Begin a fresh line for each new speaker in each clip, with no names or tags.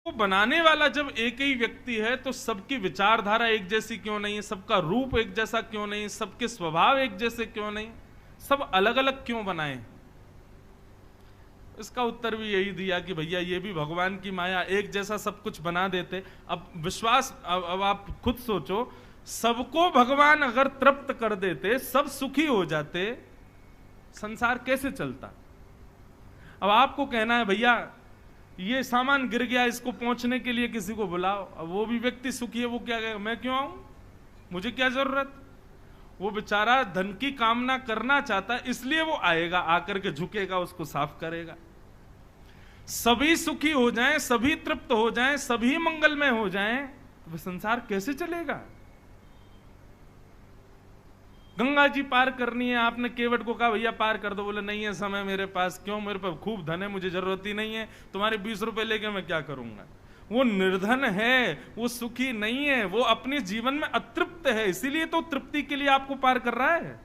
तो बनाने वाला जब एक ही व्यक्ति है तो सबकी विचारधारा एक जैसी क्यों नहीं है, सबका रूप एक जैसा क्यों नहीं, सबके स्वभाव एक जैसे क्यों नहीं, सब अलग अलग क्यों बनाए? इसका उत्तर भी यही दिया कि भैया ये भी भगवान की माया, एक जैसा सब कुछ बना देते। अब विश्वास, अब आप खुद सोचो, सबको भगवान अगर तृप्त कर देते, सब सुखी हो जाते, संसार कैसे चलता? अब आपको कहना है भैया ये सामान गिर गया, इसको पहुंचने के लिए किसी को बुलाओ। अब वो भी व्यक्ति सुखी है, वो क्या कहेगा, मैं क्यों आऊं, मुझे क्या जरूरत? वो बेचारा धन की कामना करना चाहता है, इसलिए वो आएगा, आकर के झुकेगा, उसको साफ करेगा। सभी सुखी हो जाएं, सभी तृप्त हो जाएं, सभी मंगलमय हो जाएं, तो संसार कैसे चलेगा? गंगा जी पार करनी है, आपने केवट को कहा भैया पार कर दो, बोले नहीं है समय मेरे पास। क्यों? मेरे पास खूब धन है, मुझे जरूरत ही नहीं है, तुम्हारे 20 रुपए लेके मैं क्या करूंगा? वो निर्धन है, वो सुखी नहीं है, वो अपने जीवन में अतृप्त है, इसीलिए तो तृप्ति के लिए आपको पार कर रहा है।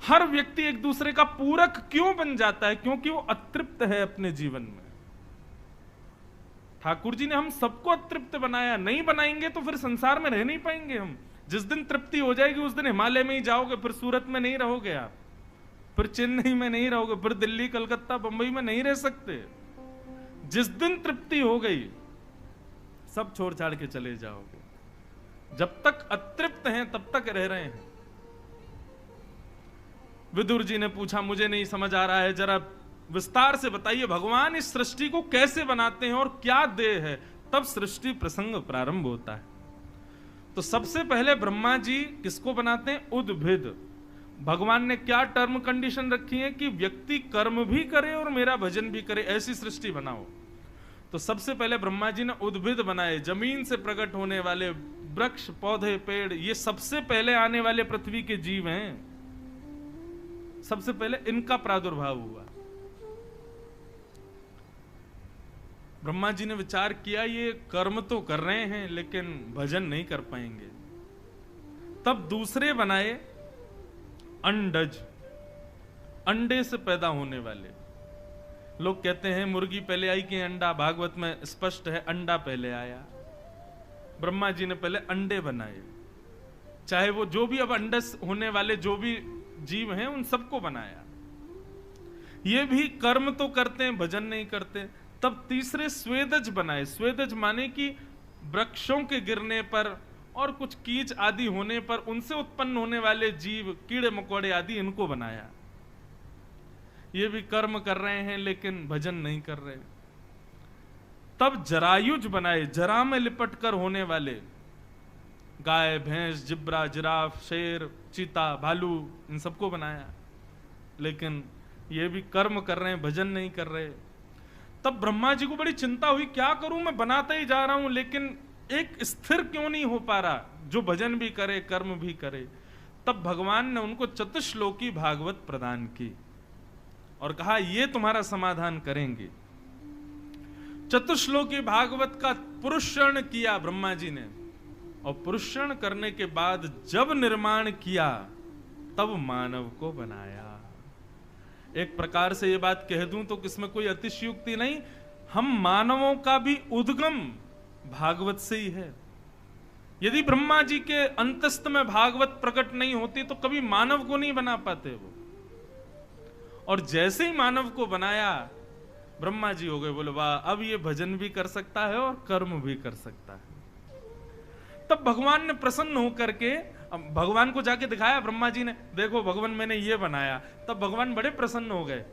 हर व्यक्ति एक दूसरे का पूरक क्यों बन जाता है? क्योंकि वो अतृप्त है अपने जीवन में। ठाकुर जी ने हम सबको अतृप्त बनाया, नहीं बनाएंगे तो फिर संसार में रह नहीं पाएंगे हम। जिस दिन तृप्ति हो जाएगी उस दिन हिमालय में ही जाओगे, फिर सूरत में नहीं रहोगे आप, फिर चेन्नई में नहीं रहोगे, फिर दिल्ली कलकत्ता बंबई में नहीं रह सकते। जिस दिन तृप्ति हो गई सब छोड़ छाड़ के चले जाओगे। जब तक अतृप्त हैं तब तक रह रहे हैं। विदुर जी ने पूछा मुझे नहीं समझ आ रहा है, जरा विस्तार से बताइए भगवान इस सृष्टि को कैसे बनाते हैं और क्या देह है? तब सृष्टि प्रसंग प्रारंभ होता है। तो सबसे पहले ब्रह्मा जी किसको बनाते हैं? उद्भिद। भगवान ने क्या टर्म कंडीशन रखी है कि व्यक्ति कर्म भी करे और मेरा भजन भी करे, ऐसी सृष्टि बनाओ। तो सबसे पहले ब्रह्मा जी ने उद्भिद बनाए, जमीन से प्रकट होने वाले वृक्ष, पौधे, पेड़, ये सबसे पहले आने वाले पृथ्वी के जीव हैं। सबसे पहले इनका प्रादुर्भाव हुआ। ब्रह्मा जी ने विचार किया ये कर्म तो कर रहे हैं लेकिन भजन नहीं कर पाएंगे। तब दूसरे बनाए अंडज, अंडे से पैदा होने वाले। लोग कहते हैं मुर्गी पहले आई कि अंडा, भागवत में स्पष्ट है अंडा पहले आया। ब्रह्मा जी ने पहले अंडे बनाए, चाहे वो जो भी अब अंडस होने वाले जो भी जीव हैं उन सबको बनाया। ये भी कर्म तो करते हैं, भजन नहीं करते। तब तीसरे स्वेदज बनाए। स्वेदज माने कि वृक्षों के गिरने पर और कुछ कीच आदि होने पर उनसे उत्पन्न होने वाले जीव, कीड़े मकोड़े आदि, इनको बनाया। ये भी कर्म कर रहे हैं लेकिन भजन नहीं कर रहे। तब जरायुज बनाए, जरा में लिपट कर होने वाले, गाय, भैंस, जिब्रा, जिराफ, शेर, चीता, भालू, इन सबको बनाया। लेकिन ये भी कर्म कर रहे हैं, भजन नहीं कर रहे। तब ब्रह्मा जी को बड़ी चिंता हुई, क्या करूं, मैं बनाता ही जा रहा हूं लेकिन एक स्थिर क्यों नहीं हो पा रहा जो भजन भी करे कर्म भी करे। तब भगवान ने उनको चतुश्लोकी भागवत प्रदान की और कहा ये तुम्हारा समाधान करेंगे। चतुश्लोकी भागवत का पुरुषण किया ब्रह्मा जी ने, और पुरुषण करने के बाद जब निर्माण किया तब मानव को बनाया। एक प्रकार से ये बात कह दूं तो किसमें कोई अतिशयोक्ति नहीं, हम मानवों का भी उद्गम भागवत से ही है। यदि ब्रह्मा जी के अंतस्थ में भागवत प्रकट नहीं होती तो कभी मानव को नहीं बना पाते वो। और जैसे ही मानव को बनाया ब्रह्मा जी हो गए, बोले वाह, अब ये भजन भी कर सकता है और कर्म भी कर सकता है। तब भगवान ने प्रसन्न होकर के भगवान को जाके दिखाया ब्रह्मा जी ने, देखो भगवान मैंने ये बनाया। तब भगवान बड़े प्रसन्न हो गए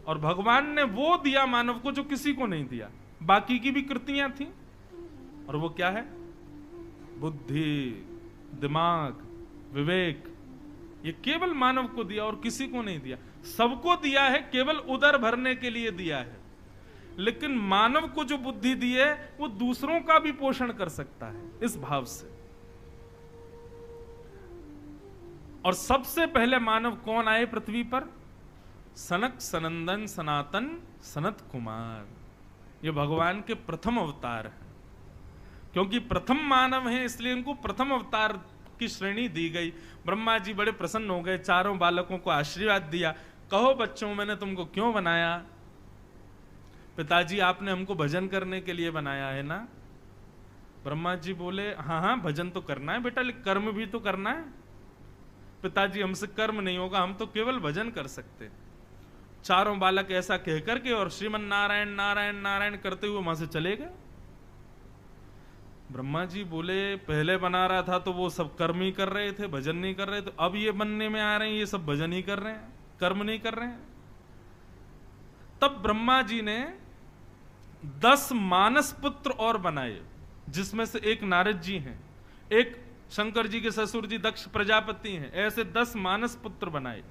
और भगवान ने वो दिया मानव को जो किसी को नहीं दिया। बाकी की भी कृतियां थी, और वो क्या है? बुद्धि, दिमाग, विवेक, ये केवल मानव को दिया और किसी को नहीं दिया। सबको दिया है, केवल उदर भरने के लिए दिया है। लेकिन मानव को जो बुद्धि दी है वो दूसरों का भी पोषण कर सकता है, इस भाव से। और सबसे पहले मानव कौन आए पृथ्वी पर? सनक, सनंदन, सनातन, सनत कुमार। ये भगवान के प्रथम अवतार हैं। क्योंकि प्रथम मानव हैं इसलिए इनको प्रथम अवतार की श्रेणी दी गई। ब्रह्मा जी बड़े प्रसन्न हो गए, चारों बालकों को आशीर्वाद दिया, कहो बच्चों मैंने तुमको क्यों बनाया? पिताजी आपने हमको भजन करने के लिए बनाया है ना? ब्रह्मा जी बोले हाँ हाँ भजन तो करना है बेटा, लेकिन कर्म भी तो करना है। पिताजी हमसे कर्म नहीं होगा, हम तो केवल भजन कर सकते। चारों बालक ऐसा कह करके और श्रीमन नारायण नारायण नारायण करते हुए वहां से चले गए। ब्रह्मा जी बोले पहले बना रहा था तो वो सब कर्म ही कर रहे थे, भजन नहीं कर रहे थे, अब ये बनने में आ रहे हैं, ये सब भजन ही कर रहे हैं, कर्म नहीं कर रहे हैं। तब ब्रह्मा जी ने 10 मानस पुत्र और बनाए, जिसमें से एक नारद जी हैं, एक शंकर जी के ससुर जी दक्ष प्रजापति हैं। ऐसे 10 मानस पुत्र बनाए।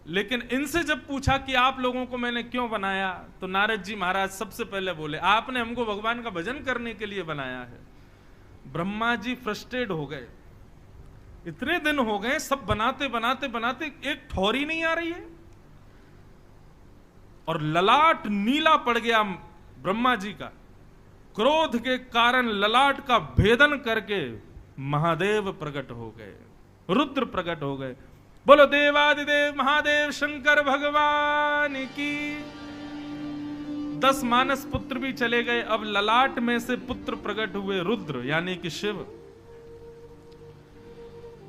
लेकिन इनसे जब पूछा कि आप लोगों को मैंने क्यों बनाया, तो नारद जी महाराज सबसे पहले बोले आपने हमको भगवान का भजन करने के लिए बनाया है। ब्रह्मा जी फ्रस्ट्रेट हो गए, इतने दिन हो गए सब बनाते बनाते बनाते एक ठौरी नहीं आ रही है, और ललाट नीला पड़ गया ब्रह्मा जी का। क्रोध के कारण ललाट का भेदन करके महादेव प्रकट हो गए, रुद्र प्रकट हो गए। बोलो देवादिदेव महादेव शंकर भगवान की। 10 मानस पुत्र भी चले गए, अब ललाट में से पुत्र प्रकट हुए रुद्र यानी कि शिव।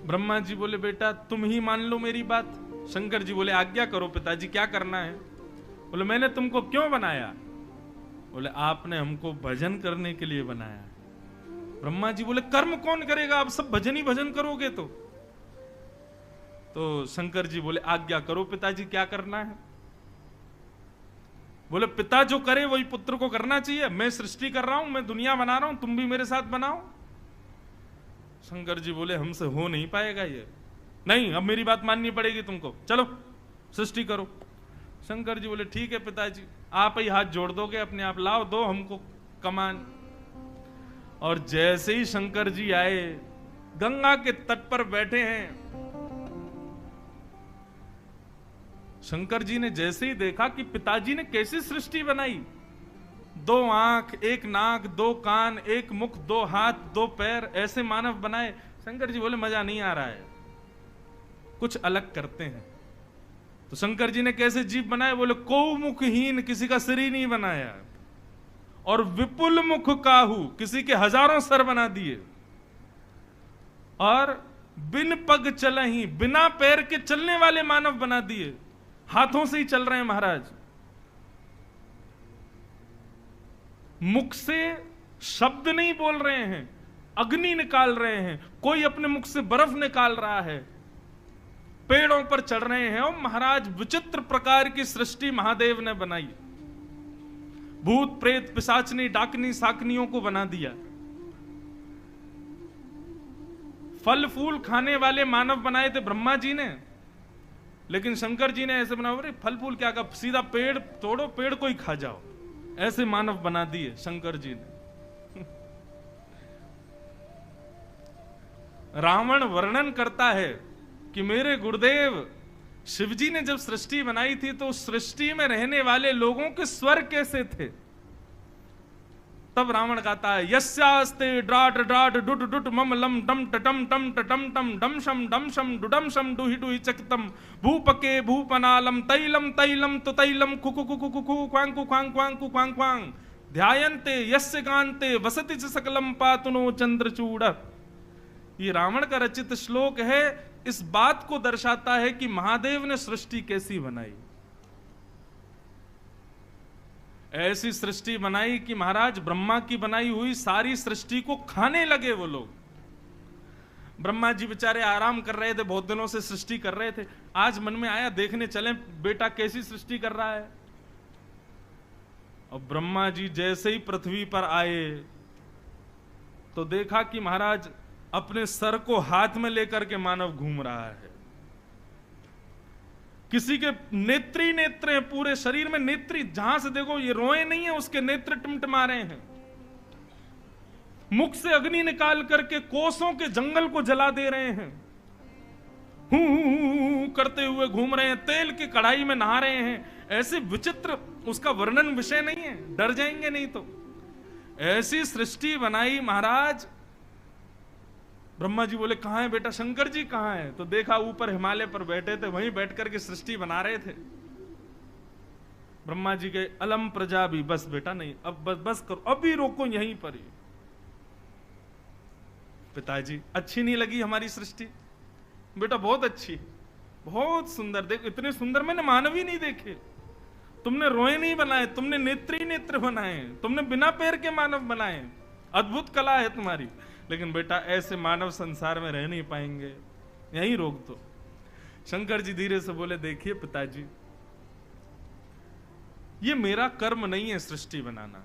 ब्रह्मा जी बोले बेटा तुम ही मान लो मेरी बात। शंकर जी बोले आज्ञा करो पिताजी, क्या करना है? बोले मैंने तुमको क्यों बनाया? बोले आपने हमको भजन करने के लिए बनाया। ब्रह्मा जी बोले कर्म कौन करेगा, आप सब भजन ही भजन करोगे तो शंकर जी बोले आज्ञा करो पिताजी, क्या करना है? बोले पिता जो करे वही पुत्र को करना चाहिए। मैं सृष्टि कर रहा हूं, मैं दुनिया बना रहा हूं, तुम भी मेरे साथ बनाओ। शंकर जी बोले हमसे हो नहीं पाएगा ये, नहीं अब मेरी बात माननी पड़ेगी तुमको, चलो सृष्टि करो। शंकर जी बोले ठीक है पिताजी, आप ही हाथ जोड़ दोगे अपने आप, लाओ दो हमको कमान। और जैसे ही शंकर जी आए, गंगा के तट पर बैठे हैं, शंकर जी ने जैसे ही देखा कि पिताजी ने कैसी सृष्टि बनाई, 2 आंख, 1 नाक, 2 कान, 1 मुख, 2 हाथ, 2 पैर, ऐसे मानव बनाए। शंकर जी बोले मजा नहीं आ रहा है, कुछ अलग करते हैं। तो शंकर जी ने कैसे जीव बनाए? बोले को मुखहीन, किसी का सिर ही नहीं बनाया, और विपुल मुख काहू, किसी के हजारों सर बना दिए, और बिन पग चलही, बिना पैर के चलने वाले मानव बना दिए, हाथों से ही चल रहे हैं महाराज। मुख से शब्द नहीं बोल रहे हैं, अग्नि निकाल रहे हैं, कोई अपने मुख से बर्फ निकाल रहा है, पेड़ों पर चढ़ रहे हैं। और महाराज विचित्र प्रकार की सृष्टि महादेव ने बनाई। भूत प्रेत पिशाचनी डाकनी साकनियों को बना दिया। फल फूल खाने वाले मानव बनाए थे ब्रह्मा जी ने, लेकिन शंकर जी ने ऐसे बनाओ, अरे फल फूल क्या, सीधा पेड़ तोड़ो, पेड़ को ही खा जाओ, ऐसे मानव बना दिए शंकर जी ने। रावण वर्णन करता है कि मेरे गुरुदेव शिवजी ने जब सृष्टि बनाई थी तो सृष्टि में रहने वाले लोगों के स्वर कैसे थे। तब रावण कहता है यस्यास्ते ड्राट ड्राट डुट डुट मम लम डम टटम टम टटम टम डम शम डुडम शम डुहि डुहि चकतम भूपके भूपनालम तैलम तैलम तो तैलम कुकु कुकु कुकु क्वांग क्वांग क्वांग क्वांग क्वांग ध्यायन्ते यस्य कांते वसति च सकलम पातुनो चंद्रचूड़। ये रावण का रचित श्लोक है, इस बात को दर्शाता है कि महादेव ने सृष्टि कैसी बनाई। ऐसी सृष्टि बनाई कि महाराज ब्रह्मा की बनाई हुई सारी सृष्टि को खाने लगे वो लोग। ब्रह्मा जी बेचारे आराम कर रहे थे, बहुत दिनों से सृष्टि कर रहे थे, आज मन में आया देखने चले बेटा कैसी सृष्टि कर रहा है। और ब्रह्मा जी जैसे ही पृथ्वी पर आए तो देखा कि महाराज अपने सर को हाथ में लेकर के मानव घूम रहा है। किसी के नेत्री नेत्र हैं, पूरे शरीर में नेत्री, जहां से देखो ये रोए नहीं है, उसके नेत्र टिमटिमा रहे हैं। मुख से अग्नि निकाल करके कोसों के जंगल को जला दे रहे हैं, हूं करते हुए घूम रहे हैं, तेल की कढ़ाई में नहा रहे हैं। ऐसे विचित्र, उसका वर्णन विषय नहीं है, डर जाएंगे नहीं तो। ऐसी सृष्टि बनाई महाराज। ब्रह्मा जी बोले कहां है बेटा, शंकर जी कहां है? तो देखा ऊपर हिमालय पर बैठे थे, वहीं बैठ करके सृष्टि बना रहे थे। ब्रह्मा जी गए, अलम प्रजा भी, बस बेटा नहीं, अब बस करो, अभी रोको यहीं पर ही। पिताजी, अच्छी नहीं लगी हमारी सृष्टि? बेटा बहुत अच्छी, बहुत सुंदर, देख इतने सुंदर मैंने मानव ही नहीं देखे। तुमने रोए नहीं बनाए, तुमने नेत्र ही नेत्र बनाए, तुमने बिना पैर के मानव बनाए, अद्भुत कला है तुम्हारी। लेकिन बेटा ऐसे मानव संसार में रह नहीं पाएंगे, यहीं रोक दो। शंकर जी धीरे से बोले, देखिए पिताजी, ये मेरा कर्म नहीं है सृष्टि बनाना,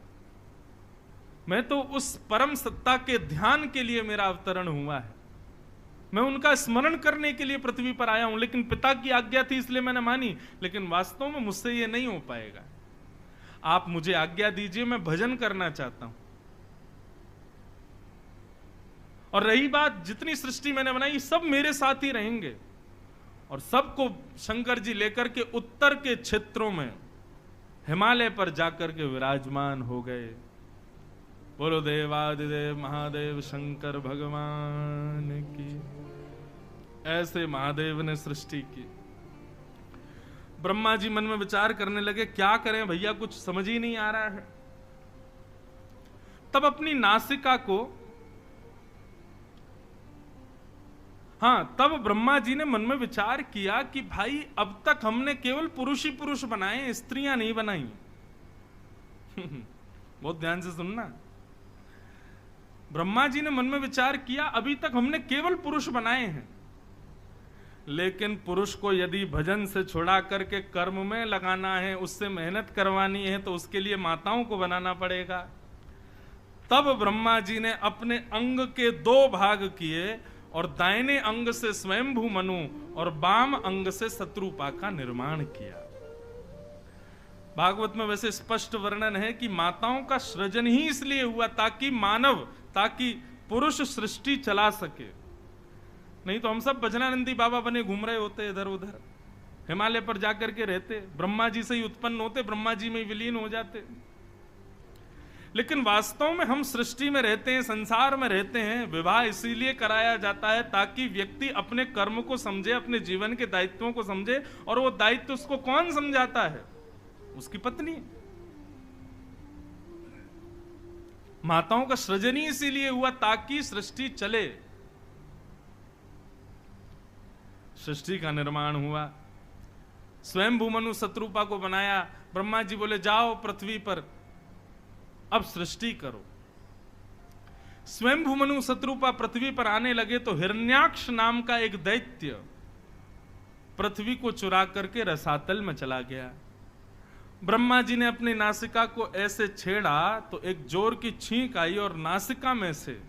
मैं तो उस परम सत्ता के ध्यान के लिए मेरा अवतरण हुआ है, मैं उनका स्मरण करने के लिए पृथ्वी पर आया हूं। लेकिन पिता की आज्ञा थी इसलिए मैंने मानी, लेकिन वास्तव में मुझसे ये नहीं हो पाएगा। आप मुझे आज्ञा दीजिए, मैं भजन करना चाहता हूं। और रही बात, जितनी सृष्टि मैंने बनाई सब मेरे साथ ही रहेंगे। और सबको शंकर जी लेकर के उत्तर के क्षेत्रों में हिमालय पर जाकर के विराजमान हो गए। बोलो देवादिदेव महादेव शंकर भगवान की। ऐसे महादेव ने सृष्टि की। ब्रह्मा जी मन में विचार करने लगे, क्या करें भैया, कुछ समझ ही नहीं आ रहा है। तब अपनी नासिका को, तब ब्रह्मा जी ने मन में विचार किया कि भाई अब तक हमने केवल पुरुष ही पुरुष बनाए, स्त्रियां नहीं बनाई। बहुत ध्यान से सुनना। ब्रह्मा जी ने मन में विचार किया, अभी तक हमने केवल पुरुष बनाए हैं, लेकिन पुरुष को यदि भजन से छुड़ा करके कर्म में लगाना है, उससे मेहनत करवानी है, तो उसके लिए माताओं को बनाना पड़ेगा। तब ब्रह्मा जी ने अपने अंग के 2 भाग किए और दाहिने अंग से स्वयंभू मनु और बाम अंग से शत्रुपा का निर्माण किया। भागवत में वैसे स्पष्ट वर्णन है कि माताओं का सृजन ही इसलिए हुआ ताकि पुरुष सृष्टि चला सके, नहीं तो हम सब भजनानंदी बाबा बने घूम रहे होते इधर उधर, हिमालय पर जाकर के रहते, ब्रह्मा जी से ही उत्पन्न होते, ब्रह्मा जी में विलीन हो जाते। लेकिन वास्तव में हम सृष्टि में रहते हैं, संसार में रहते हैं। विवाह इसीलिए कराया जाता है ताकि व्यक्ति अपने कर्म को समझे, अपने जीवन के दायित्वों को समझे। और वो दायित्व उसको कौन समझाता है? उसकी पत्नी। माताओं का सृजन ही इसीलिए हुआ ताकि सृष्टि चले। सृष्टि का निर्माण हुआ, स्वयंभू मनु शत्रुपा को बनाया। ब्रह्मा जी बोले, जाओ पृथ्वी पर अब सृष्टि करो। स्वयंभू मनु शत्रुपा पृथ्वी पर आने लगे तो हिरण्याक्ष नाम का एक दैत्य पृथ्वी को चुरा करके रसातल में चला गया। ब्रह्मा जी ने अपनी नासिका को ऐसे छेड़ा तो एक जोर की छींक आई और नासिका में से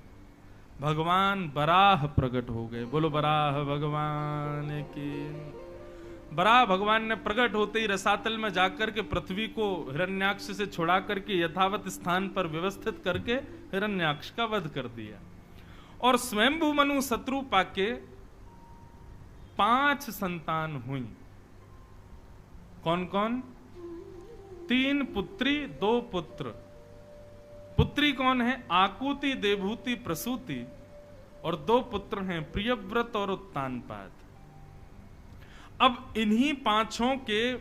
भगवान बराह प्रकट हो गए। बोलो बराह भगवान की। बराह भगवान ने प्रकट होते ही रसातल में जाकर के पृथ्वी को हिरण्याक्ष से छुड़ा करके यथावत स्थान पर व्यवस्थित करके हिरण्याक्ष का वध कर दिया। और स्वयंभू मनु शत्रुपा के 5 संतान हुई। कौन कौन? 3 पुत्री 2 पुत्र। पुत्री कौन है? आकुति, देवहूति, प्रसूति। और 2 पुत्र हैं, प्रियव्रत और उत्तानपाद। अब इन्हीं 5 के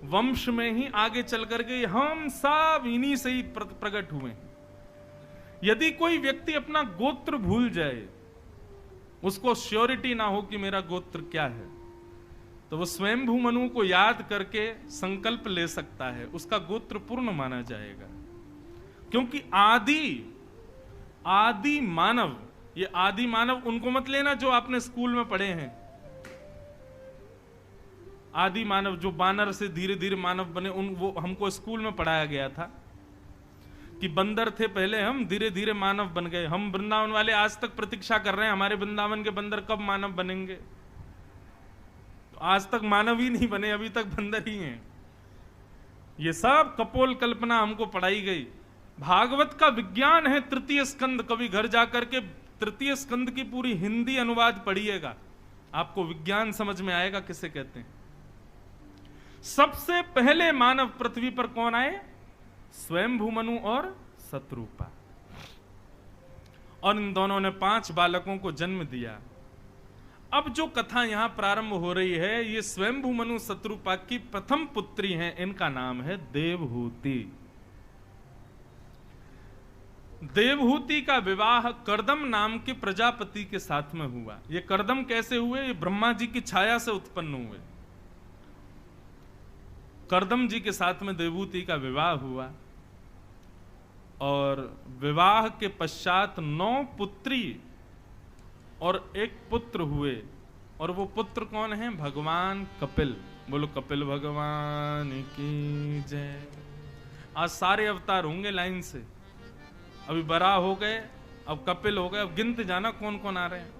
वंश में ही आगे चल करके हम सब इन्हीं से ही प्रकट हुए हैं। यदि कोई व्यक्ति अपना गोत्र भूल जाए, उसको श्योरिटी ना हो कि मेरा गोत्र क्या है, तो वो स्वयंभू मनु को याद करके संकल्प ले सकता है, उसका गोत्र पूर्ण माना जाएगा। क्योंकि आदि मानव, ये आदि मानव उनको मत लेना जो आपने स्कूल में पढ़े हैं। आदि मानव जो बानर से धीरे धीरे मानव बने, वो हमको स्कूल में पढ़ाया गया था कि बंदर थे पहले, हम धीरे धीरे मानव बन गए। हम वृंदावन वाले आज तक प्रतीक्षा कर रहे हैं हमारे वृंदावन के बंदर कब मानव बनेंगे। तो आज तक मानव ही नहीं बने, अभी तक बंदर ही हैं। ये सब कपोल कल्पना हमको पढ़ाई गई। भागवत का विज्ञान है 3 स्कंद। कभी घर जाकर के 3 स्कंद की पूरी हिंदी अनुवाद पढ़िएगा, आपको विज्ञान समझ में आएगा किसे कहते हैं। सबसे पहले मानव पृथ्वी पर कौन आए? स्वयंभू मनु और शत्रुपा। और इन दोनों ने 5 बालकों को जन्म दिया। अब जो कथा यहां प्रारंभ हो रही है, ये स्वयंभू मनु शत्रुपा की प्रथम पुत्री हैं, इनका नाम है देवहूति। देवहूति का विवाह कर्दम नाम के प्रजापति के साथ में हुआ। ये कर्दम कैसे हुए? ये ब्रह्मा जी की छाया से उत्पन्न हुए। कर्दम जी के साथ में देवहूति का विवाह हुआ और विवाह के पश्चात 9 पुत्री और 1 पुत्र हुए। और वो पुत्र कौन है? भगवान कपिल। बोलो कपिल भगवान की जय। आज सारे अवतार होंगे लाइन से। अभी बराह हो गए, अब कपिल हो गए, अब गिनते जाना कौन कौन आ रहे हैं।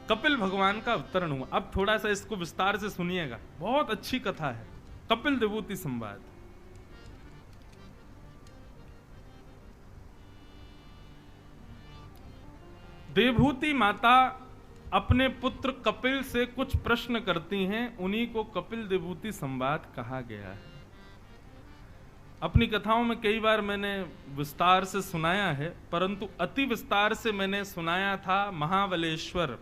कपिल भगवान का अवतरण हुआ। अब थोड़ा सा इसको विस्तार से सुनिएगा, बहुत अच्छी कथा है। कपिल देवहूति संवाद। देवहूति माता अपने पुत्र कपिल से कुछ प्रश्न करती हैं, उन्हीं को कपिल देवहूति संवाद कहा गया है। अपनी कथाओं में कई बार मैंने विस्तार से सुनाया है, परंतु अति विस्तार से मैंने सुनाया था महाबलेश्वर,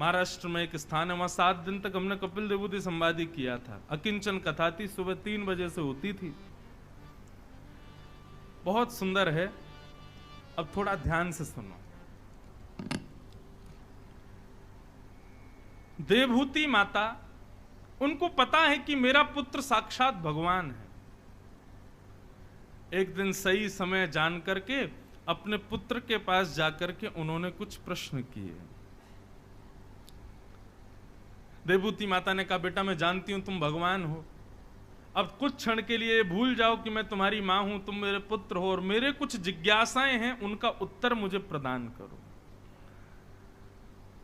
महाराष्ट्र में एक स्थान है, वहां 7 दिन तक हमने कपिल देवहूति संवाद ही किया था। अकिंचन कथा थी, सुबह 3 बजे से होती थी, बहुत सुंदर है। अब थोड़ा ध्यान से सुनो। देवहूति माता, उनको पता है कि मेरा पुत्र साक्षात भगवान है। एक दिन सही समय जान करके अपने पुत्र के पास जाकर के उन्होंने कुछ प्रश्न किए। देवहूति माता ने कहा, बेटा मैं जानती हूं तुम भगवान हो, अब कुछ क्षण के लिए भूल जाओ कि मैं तुम्हारी मां हूं, तुम मेरे पुत्र हो, और मेरे कुछ जिज्ञासाएं हैं, उनका उत्तर मुझे प्रदान करो।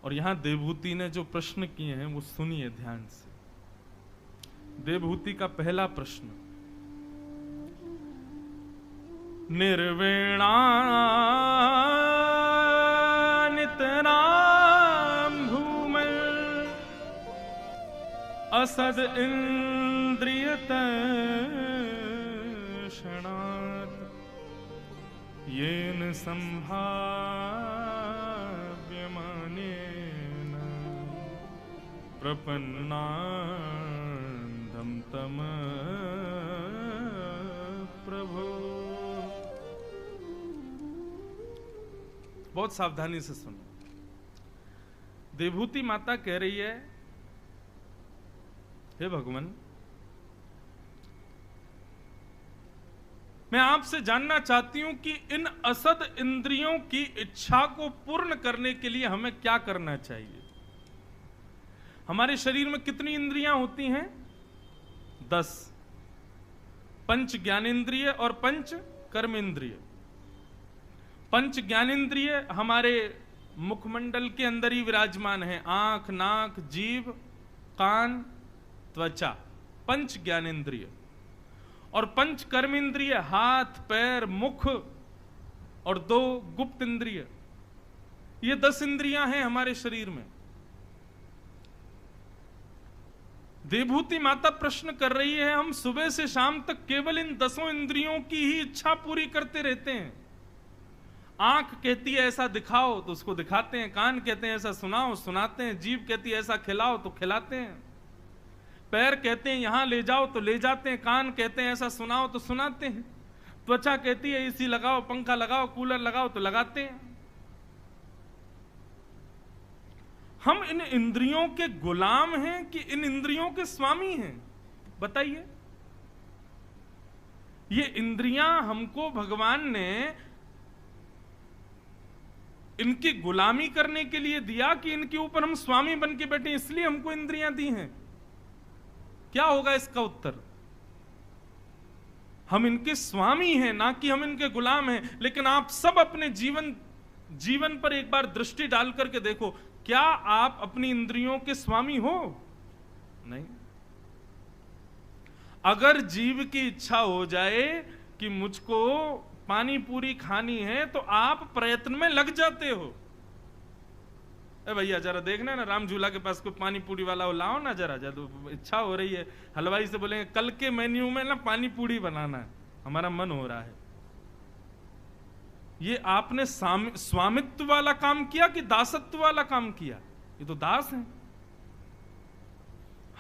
और यहां देवहूति ने जो प्रश्न किए हैं वो सुनिए ध्यान से। देवहूति का पहला प्रश्न, निर्वेणा नितराम भूमि असद इंद्रियत क्षणात् येन संभाव्यमानेन प्रपन्नान्दं तम प्रभो। बहुत सावधानी से सुनो। देवहूति माता कह रही है, हे भगवान, मैं आपसे जानना चाहती हूं कि इन असद इंद्रियों की इच्छा को पूर्ण करने के लिए हमें क्या करना चाहिए। हमारे शरीर में कितनी इंद्रियां होती हैं? 10। 5 ज्ञानेंद्रिय और 5 कर्मेंद्रिय। 5 ज्ञानेंद्रिय हमारे मुखमंडल के अंदर ही विराजमान है, आंख, नाक, जीभ, कान, त्वचा, 5 ज्ञानेंद्रिय। और 5 कर्मेंद्रिय, हाथ, पैर, मुख और 2 गुप्त इंद्रिय। ये 10 इंद्रियां हैं हमारे शरीर में। देवहूति माता प्रश्न कर रही है, हम सुबह से शाम तक केवल इन 10 इंद्रियों की ही इच्छा पूरी करते रहते हैं। आंख कहती है ऐसा दिखाओ तो उसको दिखाते हैं, कान कहते हैं ऐसा सुनाओ सुनाते हैं, जीभ कहती है ऐसा खिलाओ तो खिलाते हैं, पैर कहते हैं यहां ले जाओ तो ले जाते हैं, कान कहते हैं ऐसा सुनाओ तो सुनाते हैं, त्वचा कहती है एसी लगाओ, पंखा लगाओ, कूलर लगाओ तो लगाते हैं। हम इन इंद्रियों के गुलाम हैं कि इन इंद्रियों के स्वामी हैं? बताइए। ये इंद्रियां हमको भगवान ने इनकी गुलामी करने के लिए दिया कि इनके ऊपर हम स्वामी बन के बैठे, इसलिए हमको इंद्रियां दी हैं? क्या होगा इसका उत्तर? हम इनके स्वामी हैं, ना कि हम इनके गुलाम हैं। लेकिन आप सब अपने जीवन पर एक बार दृष्टि डाल करके देखो, क्या आप अपनी इंद्रियों के स्वामी हो? नहीं। अगर जीव की इच्छा हो जाए कि मुझको पानी पूरी खानी है तो आप प्रयत्न में लग जाते हो। ए भैया जरा देखना ना, राम झूला के पास कोई पानी पूरी वाला हो, लाओ ना जरा, जब इच्छा हो रही है। हलवाई से बोलेंगे कल के मेन्यू में ना पानी पूरी बनाना है, हमारा मन हो रहा है। ये आपने स्वामित्व वाला काम किया कि दासत्व वाला काम किया? ये तो दास हैं।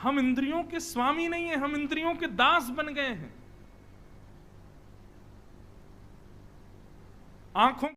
हम इंद्रियों के स्वामी नहीं है, हम इंद्रियों के दास बन गए हैं। आंखों